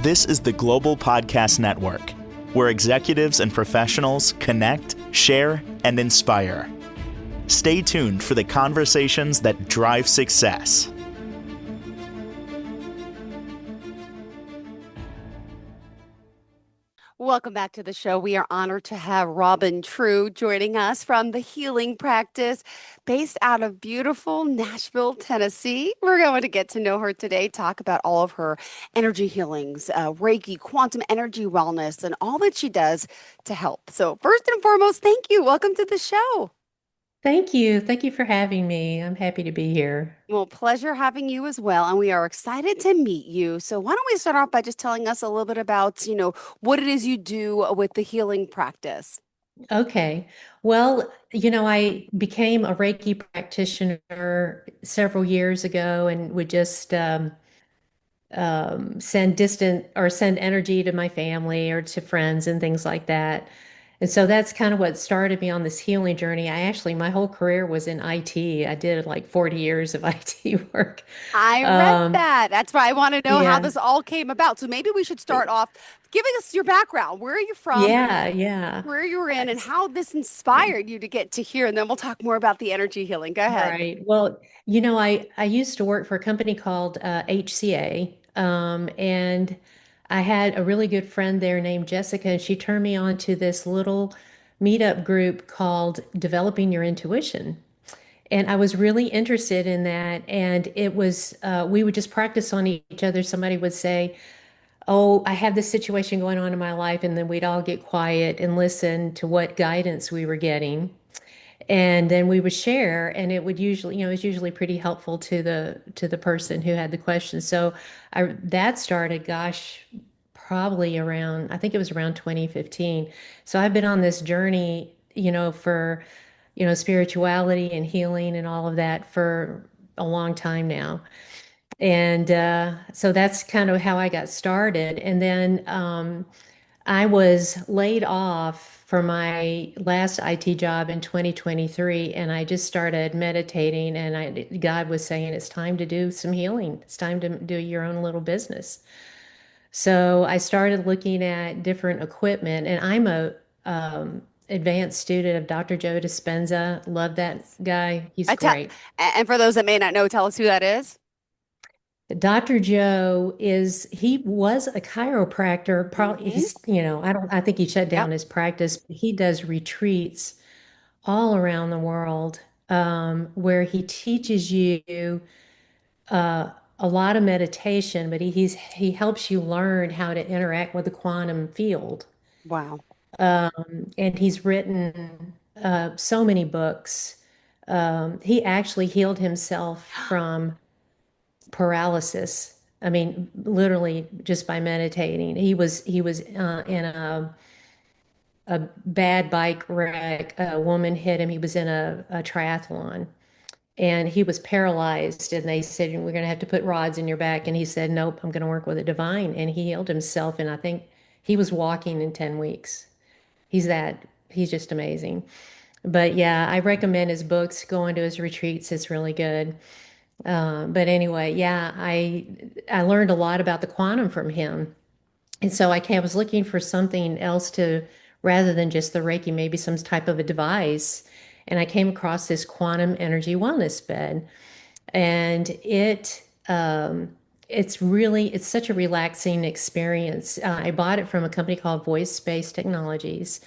This is the Global Podcast Network, where executives and professionals connect, share, and inspire. Stay tuned for the conversations that drive success. Welcome back to the show. We are honored to have Robin True joining us from the healing practice based out of beautiful Nashville, Tennessee. We're going to get to know her today, talk about all of her energy healings, Reiki, quantum energy wellness, and all that she does to help. So, first and foremost, thank you. Welcome to the show. Thank you. Thank you for having me. I'm happy to be here. Well, pleasure having you as well. And we are excited to meet you. So, why don't we start off by just telling us a little bit about, what it is you do with the healing practice? Okay. Well, I became a Reiki practitioner several years ago and would just send distant or send energy to my family or to friends and things like that. And so that's kind of what started me on this healing journey. My whole career was in IT. I did like 40 years of IT work. I read Um, that. That's why I want to know how yeah. this all came about. So maybe we should start off giving us your background. Where are you from, Yeah, yeah. where you were in, and how this inspired you to get to here. And then we'll talk more about the energy healing. Go ahead. Right. Well, I used to work for a company called HCA, and I had a really good friend there named Jessica, and she turned me on to this little meetup group called Developing Your Intuition. And I was really interested in that. And it was, we would just practice on each other. Somebody would say, "Oh, I have this situation going on in my life." And then we'd all get quiet and listen to what guidance we were getting, and then we would share, and it would usually, it was usually pretty helpful to the person who had the question. So I that started, gosh, probably around, I think it was around 2015. So I've been on this journey, for spirituality and healing and all of that for a long time now. And so that's kind of how I got started. And then I was laid off for my last IT job in 2023, and I just started meditating. And God was saying, it's time to do some healing. It's time to do your own little business. So I started looking at different equipment, and I'm a advanced student of Dr. Joe Dispenza. Love that guy. He's I tell, great. and for those that may not know, tell us who that is. Dr. Joe he was a chiropractor. Probably Hmm. I think he shut Yep. down his practice. But he does retreats all around the world, where he teaches you uh, a lot of meditation, but he helps you learn how to interact with the quantum field. Wow. And he's written so many books. He actually healed himself from paralysis. I mean, literally just by meditating. He was in a bad bike wreck. A woman hit him. He was in a triathlon, and he was paralyzed. And they said, "We're going to have to put rods in your back." And he said, "Nope, I'm going to work with a divine." And he healed himself. And I think he was walking in 10 weeks. He's just amazing. But yeah, I recommend his books. Going to his retreats. It's really good. But anyway, yeah, I learned a lot about the quantum from him. And so I was looking for something else to, rather than just the Reiki, maybe some type of a device. And I came across this quantum energy wellness bed. And it's such a relaxing experience. I bought it from a company called Voice Space Technologies,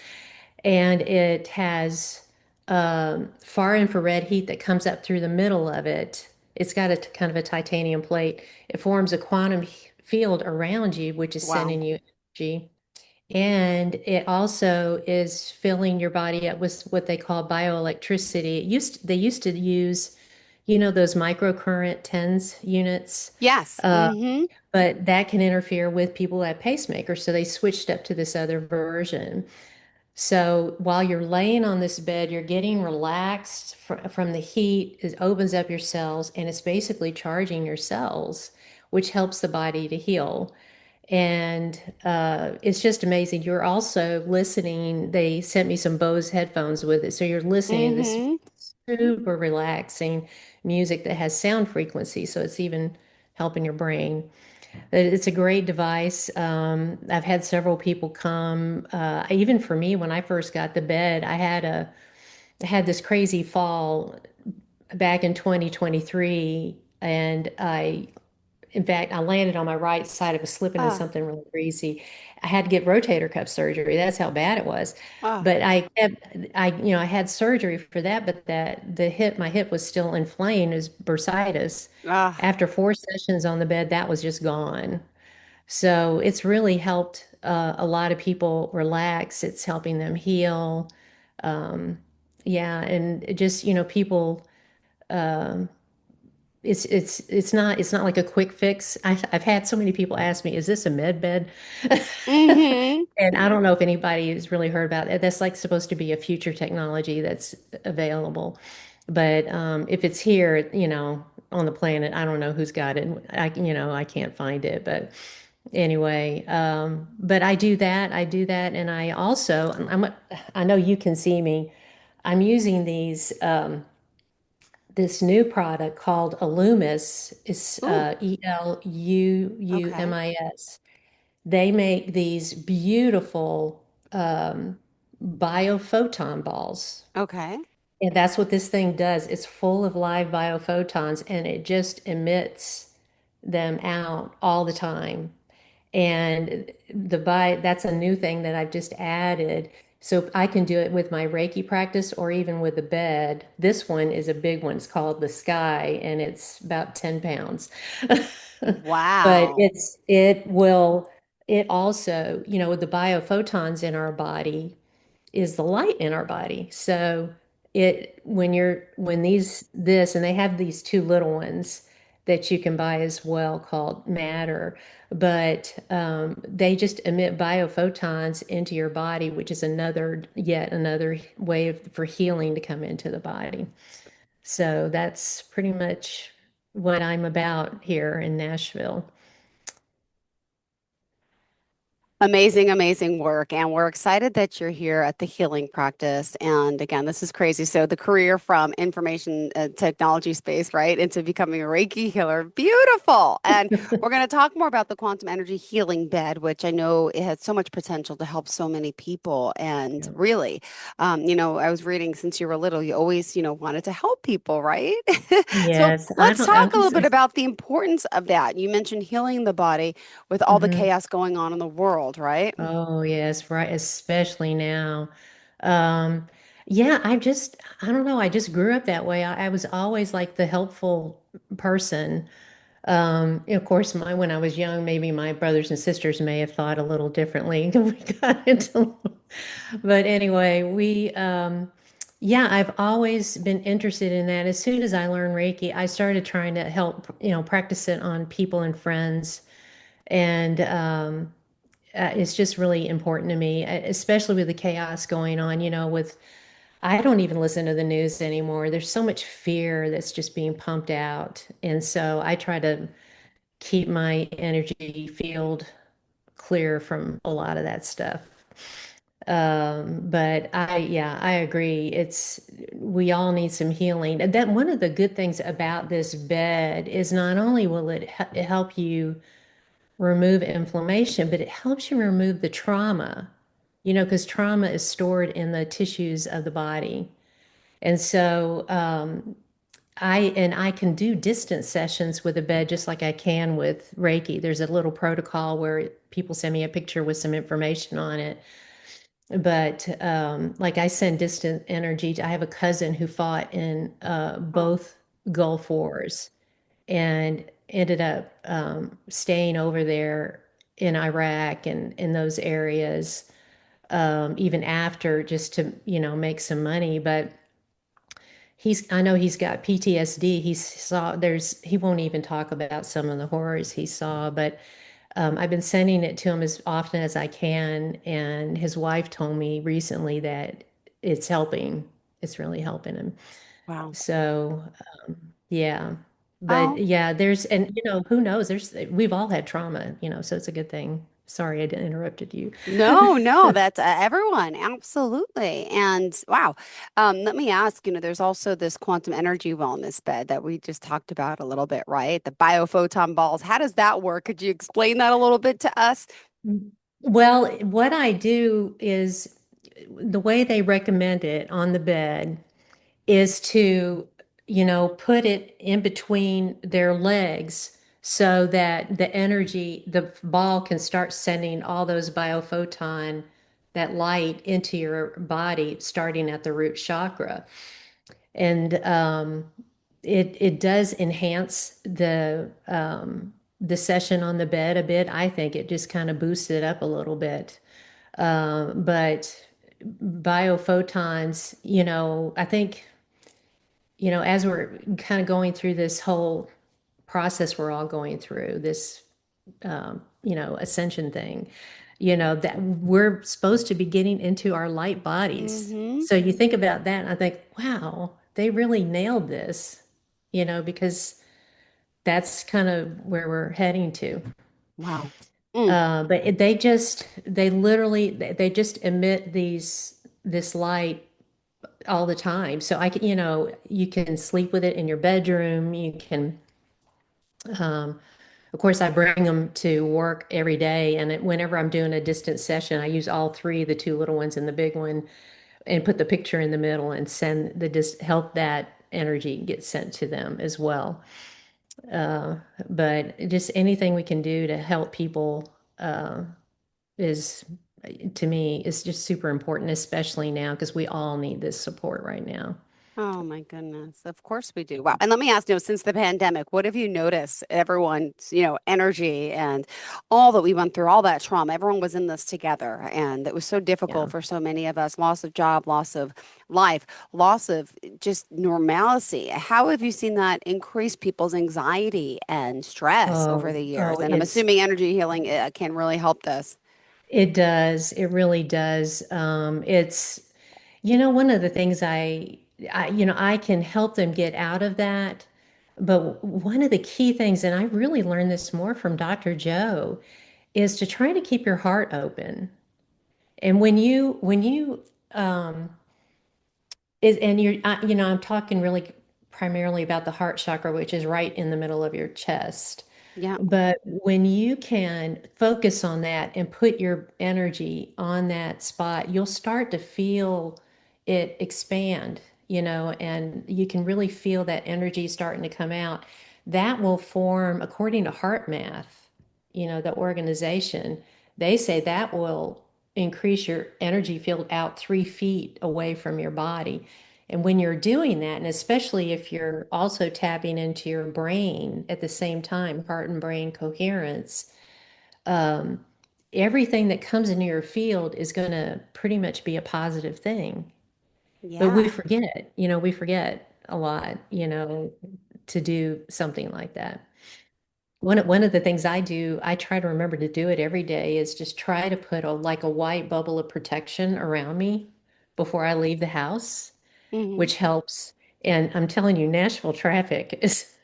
and it has far infrared heat that comes up through the middle of it. It's got a kind of a titanium plate. It forms a quantum field around you, which is Wow. sending you energy. And it also is filling your body up with what they call bioelectricity. They used to use, those microcurrent tens units, Yes. uh, Hmm. but that can interfere with people who have pacemakers. So they switched up to this other version. So while you're laying on this bed, you're getting relaxed from the heat. It opens up your cells, and it's basically charging your cells, which helps the body to heal. And it's just amazing. You're also listening. They sent me some Bose headphones with it. So you're listening to this Hmm. super relaxing music that has sound frequency. So it's even helping your brain. It's a great device. I've had several people come. Even for me, when I first got the bed, I had this crazy fall back in 2023, and in fact, I landed on my right side. I was slipping in Ah, something really greasy. I had to get rotator cuff surgery. That's how bad it was. ah, But I had surgery for that, but my hip was still inflamed as bursitis. ah. After 4 sessions on the bed, that was just gone. So it's really helped a lot of people relax. It's helping them heal. Um, yeah, and it just, people, um, it's not like a quick fix. I've had so many people ask me, "Is this a med bed?" Mm-hmm. And I don't know if anybody has really heard about it. That's like supposed to be a future technology that's available. But if it's here, on the planet, I don't know who's got it. I can't find it. But anyway, but I do that. I do that, and I also, I know you can see me. I'm using this new product called Illumis. It's Ooh, okay, Eluumis. They make these beautiful biophoton balls. okay. And that's what this thing does. It's full of live biophotons and it just emits them out all the time. And that's a new thing that I've just added. So I can do it with my Reiki practice or even with the bed. This one is a big one. It's called the Sky and it's about 10 pounds. But Wow. it also, with the biophotons in our body, is the light in our body. So when and they have these two little ones that you can buy as well called Matter, but they just emit biophotons into your body, which is yet another way for healing to come into the body. So that's pretty much what I'm about here in Nashville. Amazing, amazing work. And we're excited that you're here at the healing practice. And again, this is crazy. So, the career from information technology space, right, into becoming a Reiki healer. Beautiful. And we're going to talk more about the quantum energy healing bed, which I know it has so much potential to help so many people. And Yeah. really, I was reading since you were little, you always, wanted to help people, right? So, Yes, I let's don't. I talk a little was. bit about the importance of that. You mentioned healing the body with all the Mhm. chaos going on in the world, right? Oh, yes, right, especially now. Um, yeah, I don't know, I just grew up that way. I was always like the helpful person. Of course, when I was young, maybe my brothers and sisters may have thought a little differently. We got into, but anyway, yeah, I've always been interested in that. As soon as I learned Reiki, I started trying to help, practice it on people and friends. And it's just really important to me, especially with the chaos going on, I don't even listen to the news anymore. There's so much fear that's just being pumped out. And so I try to keep my energy field clear from a lot of that stuff. But yeah, I agree. We all need some healing. And that one of the good things about this bed is not only will it help you remove inflammation, but it helps you remove the trauma, because trauma is stored in the tissues of the body. And so I can do distance sessions with a bed just like I can with Reiki. There's a little protocol where people send me a picture with some information on it. But like I send distant energy. I have a cousin who fought in Oh, both Gulf Wars and ended up staying over there in Iraq and in those areas, even after just to, make some money. But I know he's got PTSD. He won't even talk about some of the horrors he saw, but I've been sending it to him as often as I can. And his wife told me recently that it's helping. It's really helping him. wow. So, yeah. But Oh, yeah, who knows? We've all had trauma, so it's a good thing. Sorry, I interrupted you. No, no, that's everyone, absolutely. And wow, let me ask, there's also this quantum energy wellness bed that we just talked about a little bit, right? The biophoton balls. How does that work? Could you explain that a little bit to us? Well, what I do is the way they recommend it on the bed is to, put it in between their legs so that the energy, the ball can start sending all those biophoton, that light into your body, starting at the root chakra. And it does enhance the session on the bed a bit. I think it just kind of boosts it up a little bit. But biophotons, I think, as we're kind of going through this whole process we're all going through, this, ascension thing, that we're supposed to be getting into our light bodies. Mm-hmm. So you think about that, and I think, wow, they really nailed this, because that's kind of where we're heading to. Wow. Mm. But they literally, they just emit this light all the time. So I can, you can sleep with it in your bedroom. You can, of course, I bring them to work every day. And whenever I'm doing a distance session, I use all three, the two little ones and the big one, and put the picture in the middle and help that energy get sent to them as well. Uh, but just anything we can do to help people is, to me, is just super important, especially now because we all need this support right now. Oh my goodness. Of course we do. Wow. And let me ask, since the pandemic, what have you noticed? Everyone's, energy and all that we went through, all that trauma, everyone was in this together. And it was so difficult Yeah. for so many of us, loss of job, loss of life, loss of just normalcy. How have you seen that increase people's anxiety and stress over the years? And I'm assuming energy healing can really help this. It does. It really does. One of the things I can help them get out of that. But one of the key things, and I really learned this more from Dr. Joe, is to try to keep your heart open. And when you, and I'm talking really primarily about the heart chakra, which is right in the middle of your chest. Yeah. But when you can focus on that and put your energy on that spot, you'll start to feel it expand, and you can really feel that energy starting to come out. That will form, according to Heart Math, the organization, they say that will increase your energy field out 3 feet away from your body. And when you're doing that, and especially if you're also tapping into your brain at the same time, heart and brain coherence, um, everything that comes into your field is going to pretty much be a positive thing. But Yeah. we forget a lot, to do something like that. One of the things I do, I try to remember to do it every day, is just try to put a white bubble of protection around me before I leave the house, Hmm. which helps. And I'm telling you, Nashville traffic is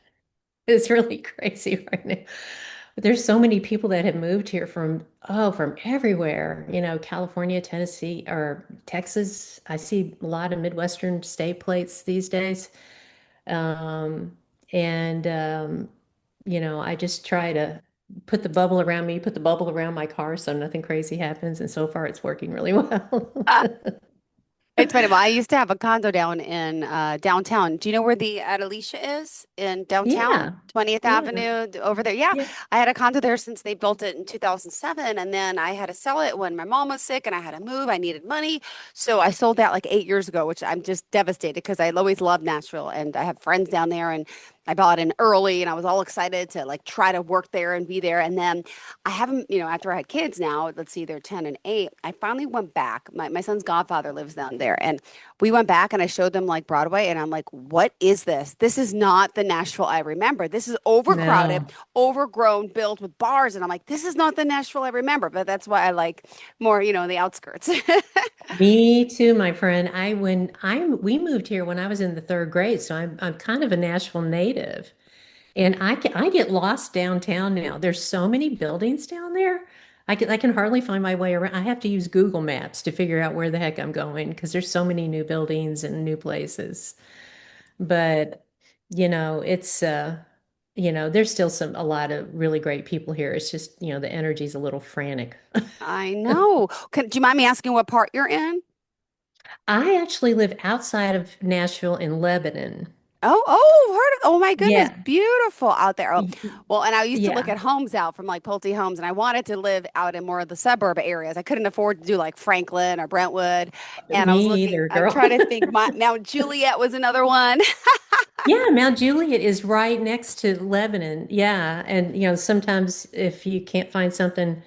really crazy right now. But there's so many people that have moved here from everywhere, California, Tennessee, or Texas. I see a lot of Midwestern state plates these days. Um, and I just try to put the bubble around me, put the bubble around my car so nothing crazy happens. And so far it's working really well. It's funny. Well, I used to have a condo down in downtown. Do you know where the Adelicia is in downtown? Yeah. 20th Yeah. Avenue over there. Yeah, Yeah. I had a condo there since they built it in 2007. And then I had to sell it when my mom was sick and I had to move. I needed money. So I sold that like 8 years ago, which I'm just devastated because I always loved Nashville and I have friends down there. And I bought in early and I was all excited to like try to work there and be there. And then I haven't, after I had kids now, let's see, they're 10 and 8, I finally went back. My son's godfather lives down there. And we went back and I showed them like Broadway. And I'm like, what is this? This is not the Nashville I remember. This is overcrowded, No. overgrown, built with bars. And I'm like, this is not the Nashville I remember. But that's why I like more, the outskirts. Me too, my friend. We moved here when I was in the third grade, so I'm kind of a Nashville native. And I get lost downtown now. There's so many buildings down there. I can hardly find my way around. I have to use Google Maps to figure out where the heck I'm going because there's so many new buildings and new places. But it's there's still a lot of really great people here. It's just, the energy's a little frantic. I know. Do you mind me asking what part you're in? I actually live outside of Nashville in Lebanon. Heard of, oh my goodness, Yeah. beautiful out there. Oh, Y- well, and I used to look Yeah. at homes out from like Pulte Homes, and I wanted to live out in more of the suburb areas. I couldn't afford to do like Franklin or Brentwood, and I was Me looking. either, I'm girl. trying to think. Mount Juliet was another one. Yeah, Mount Juliet is right next to Lebanon. Yeah. And sometimes if you can't find something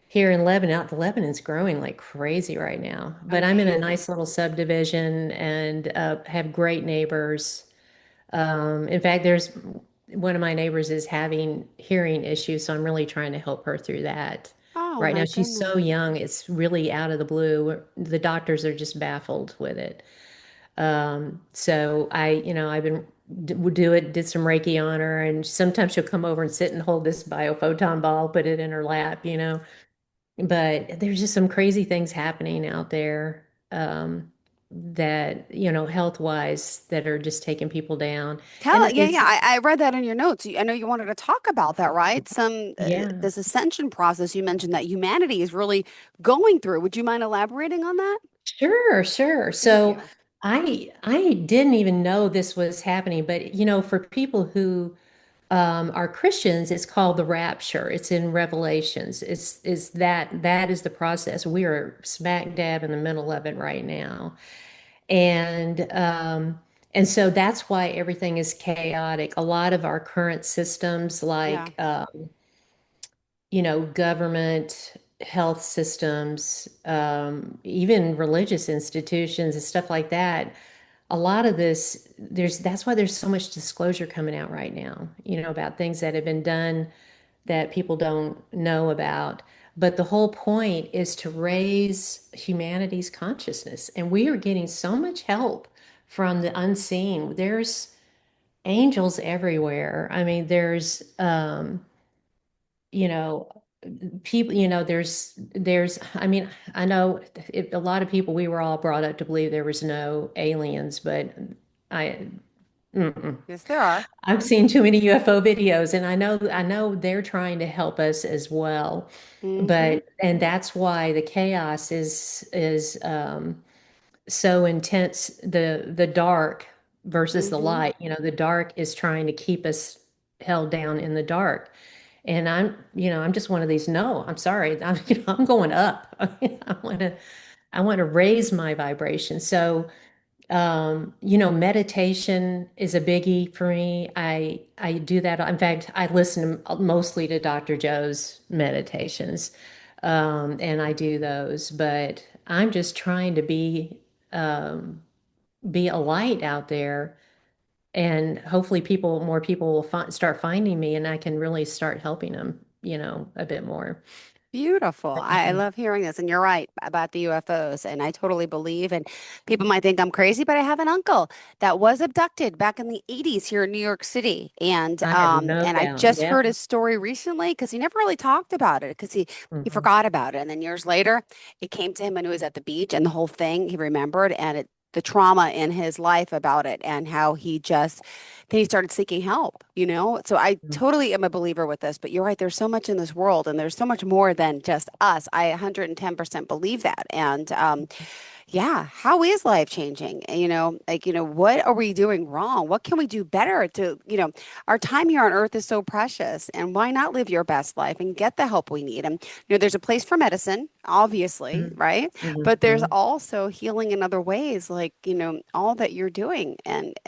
here in Lebanon, out the Lebanon's growing like crazy right now. But I'm in a Amazing. nice little subdivision and have great neighbors. In fact, there's one of my neighbors is having hearing issues, so I'm really trying to help her through that. Oh Right my now, she's so goodness. young, it's really out of the blue. The doctors are just baffled with it. So I've been did some Reiki on her, and sometimes she'll come over and sit and hold this biophoton ball, put it in her lap. But there's just some crazy things happening out there, that, health wise, that are just taking people down. And Yeah, yeah. it's, I read that in your notes. I know you wanted to talk about that, right? yeah, This ascension process you mentioned that humanity is really going through. Would you mind elaborating on that? sure, sure. Thank So you. I didn't even know this was happening, but for people who are Christians, it's called the rapture. It's in Revelations. That is the process. We are smack dab in the middle of it right now. And so that's why everything is chaotic. A lot of our current systems, Yeah. like government, health systems, even religious institutions and stuff like that. A lot of this, that's why there's so much disclosure coming out right now, about things that have been done that people don't know about. But the whole point is to raise humanity's consciousness. And we are getting so much help from the unseen. There's angels everywhere. I mean, there's, you know, people, I mean, I know a lot of people, we were all brought up to believe there was no aliens, but I, mm-mm. Yes, there are. I've seen too many UFO videos, and I know they're trying to help us as well. Mm-hmm. And that's why the chaos is so intense. The dark versus the Mm-hmm. light. The dark is trying to keep us held down in the dark. And I'm just one of these. No, I'm sorry. I'm going up. I want to raise my vibration. So meditation is a biggie for me. I do that. In fact, I listen mostly to Dr. Joe's meditations, and I do those. But I'm just trying to be a light out there, and hopefully, more people will start finding me, and I can really start helping them, a bit more. Beautiful. I love hearing this. And you're right about the UFOs. And I totally believe. And people might think I'm crazy, but I have an uncle that was abducted back in the 80s here in New York City. I have no And I doubt. just Yeah. heard his story recently because he never really talked about it because he Mhm. forgot about it. And then years later, it came to him when he was at the beach and the whole thing he remembered and the trauma in his life about it and how then he started seeking help. So I totally am a believer with this, but you're right. There's so much in this world and there's so much more than just us. I 110% believe that. And yeah, how is life changing? What are we doing wrong? What can we do better our time here on earth is so precious and why not live your best life and get the help we need? And, there's a place for medicine, obviously, Mhm. right? Mhm. But there's Mhm. also healing in other ways, like, all that you're doing. And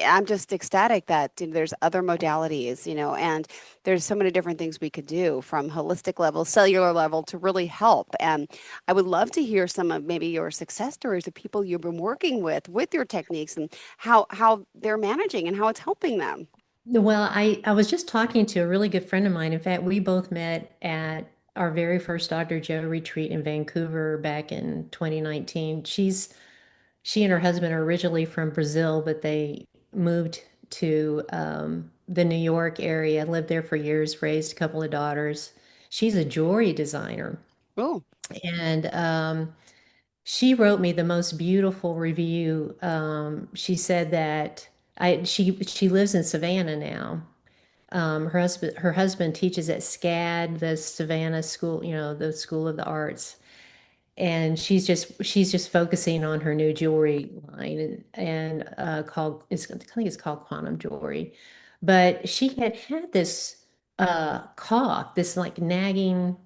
I'm just ecstatic that there's other modalities, and there's so many different things we could do from holistic level, cellular level to really help. And I would love to hear some of maybe your success stories of people you've been working with your techniques and how they're managing and how it's helping them. Well, I was just talking to a really good friend of mine. In fact, we both met at our very first Dr. Joe retreat in Vancouver back in 2019. She and her husband are originally from Brazil, but they moved to the New York area, lived there for years, raised a couple of daughters. she's a jewelry designer. Oh, And she wrote me the most beautiful review. She said that she lives in Savannah now. Her husband teaches at SCAD, the Savannah School, the School of the Arts, and she's just focusing on her new jewelry line and I think it's called Quantum Jewelry. But she had this cough, this like nagging,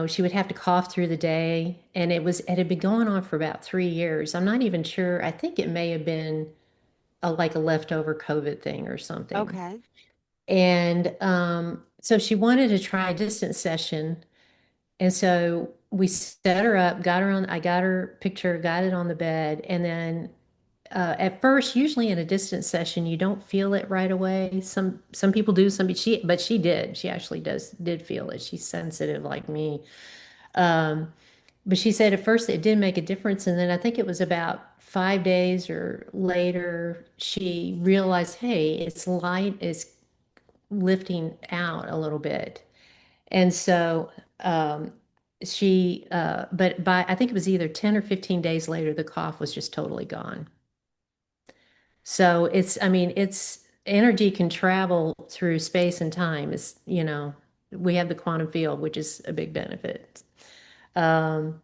she would have to cough through the day, and it had been going on for about 3 years. I'm not even sure. I think it may have been like a leftover COVID thing or something. okay. And so she wanted to try a distance session. And so we set her up, I got her picture, got it on the bed. And then at first, usually in a distance session, you don't feel it right away. Some people do, but she did. She actually did feel it. She's sensitive like me. Um, but she said at first it did make a difference. And then I think it was about 5 days or later, she realized, hey, it's light, it's lifting out a little bit. And so but I think it was either 10 or 15 days later, the cough was just totally gone. So I mean, it's energy can travel through space and time. We have the quantum field, which is a big benefit. Um,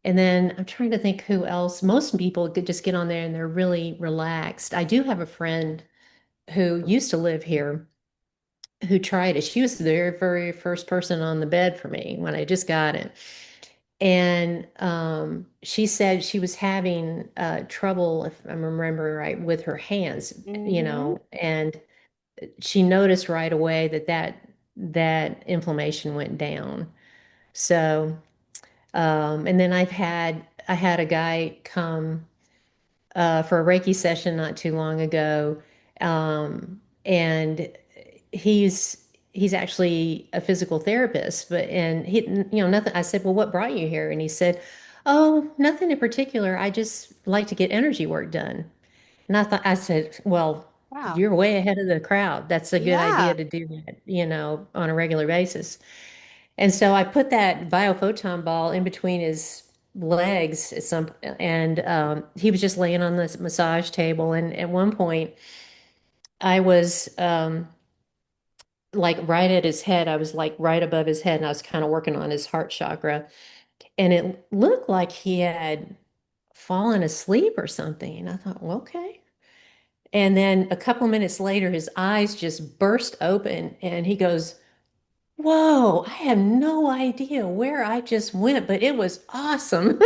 and then I'm trying to think who else. Most people could just get on there and they're really relaxed. I do have a friend who used to live here who tried it. She was the very, very first person on the bed for me when I just got it. And she said she was having trouble, if I'm remembering right, with her hands, Mm-hmm. and she noticed right away that inflammation went down. So, and then I had a guy come for a Reiki session not too long ago. And he's he's actually a physical therapist, but and he nothing. I said, "Well, what brought you here?" And he said, "Oh, nothing in particular. I just like to get energy work done." And I said, "Well, Wow. you're way ahead of the crowd. That's a good idea Yeah. to do that, on a regular basis." And so I put that biophoton ball in between his legs and he was just laying on this massage table. And at one point, I was like right at his head. I was like right above his head, and I was kind of working on his heart chakra. And it looked like he had fallen asleep or something. And I thought, well, okay. And then a couple minutes later, his eyes just burst open, and he goes, "Whoa, I have no idea where I just went, but it was awesome."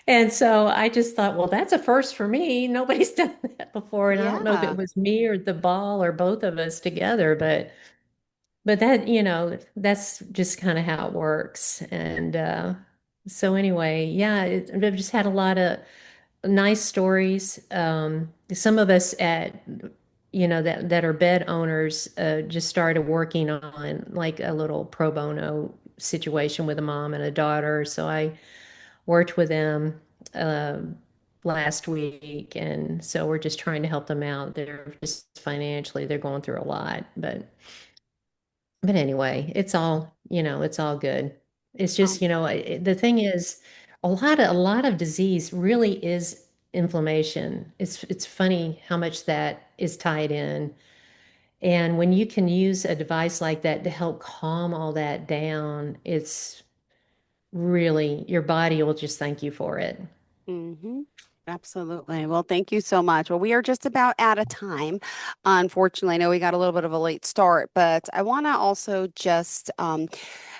And so I just thought, well, that's a first for me. Nobody's done that before. And I don't know if it Yeah. was me or the ball or both of us together, but that, that's just kind of how it works. And so anyway, yeah, I've just had a lot of nice stories. Some of us that are bed owners just started working on like a little pro bono situation with a mom and a daughter. So I worked with them um last week, and so we're just trying to help them out. They're just financially, they're going through a lot, but anyway, it's all good. It's just, Um, the thing is, a lot of disease really is inflammation. It's funny how much that is tied in. And when you can use a device like that to help calm all that down, it's really, your body will just thank you for it. hmm Absolutely. Well, thank you so much. Well, we are just about out of time. Unfortunately, I know we got a little bit of a late start, but I want to also just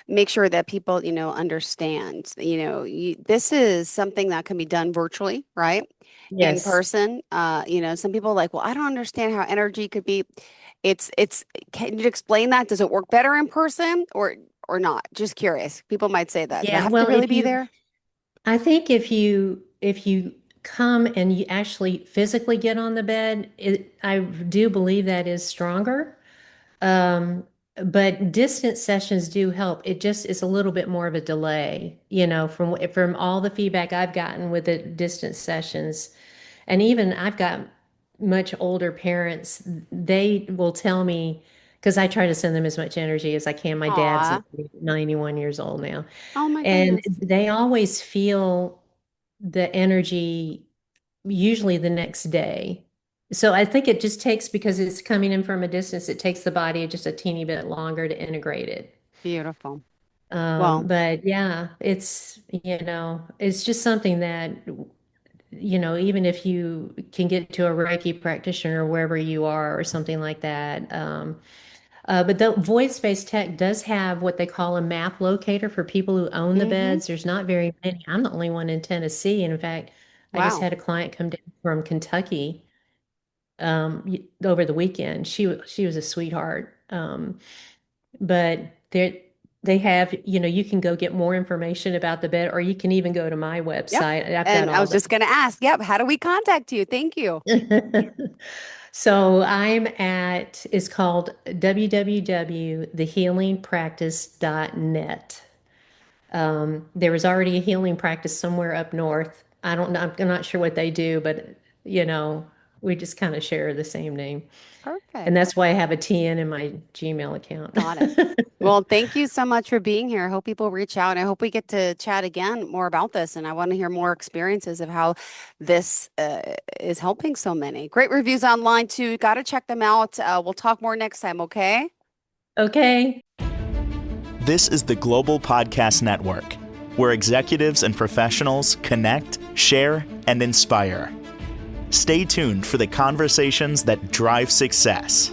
make sure that people, understand, this is something that can be done virtually, right? In Yes. person. Some people are like, well, I don't understand how energy could be. Can you explain that? Does it work better in person or not? Just curious. People might say that. Do I Yeah. have to Well, really be there? I think if you come and you actually physically get on the bed, I do believe that is stronger. Um, but distance sessions do help. It just is a little bit more of a delay, from all the feedback I've gotten with the distance sessions. And even I've got much older parents, they will tell me, because I try to send them as much energy as I can. My dad's Aw. 91 years old now, Oh my and goodness. they always feel the energy usually the next day. So I think it just takes, because it's coming in from a distance, it takes the body just a teeny bit longer to integrate it. Beautiful. Well, But yeah, it's just something that, even if you can get to a Reiki practitioner wherever you are or something like that. But the voice-based tech does have what they call a map locator for people who own the mm-hmm. beds. There's not very many. I'm the only one in Tennessee. And in fact, I just Wow. had a client come down from Kentucky over the weekend. She was a sweetheart. But they have, you can go get more information about the bed, or you can even go to my Yep. website. I've got And I all was just going to ask, yep, how do we contact you? Thank you. So it's called www.thehealingpractice.net. There was already a healing practice somewhere up north. I don't know, I'm not sure what they do, but we just kind of share the same name. And Perfect. that's why I have a TN in my Gmail account. Got it. Well, thank you so much for being here. I hope people reach out. I hope we get to chat again more about this. And I want to hear more experiences of how this is helping so many. Great reviews online too. Got to check them out. We'll talk more next time, okay? Okay. This is the Global Podcast Network, where executives and professionals connect, share, and inspire. Stay tuned for the conversations that drive success.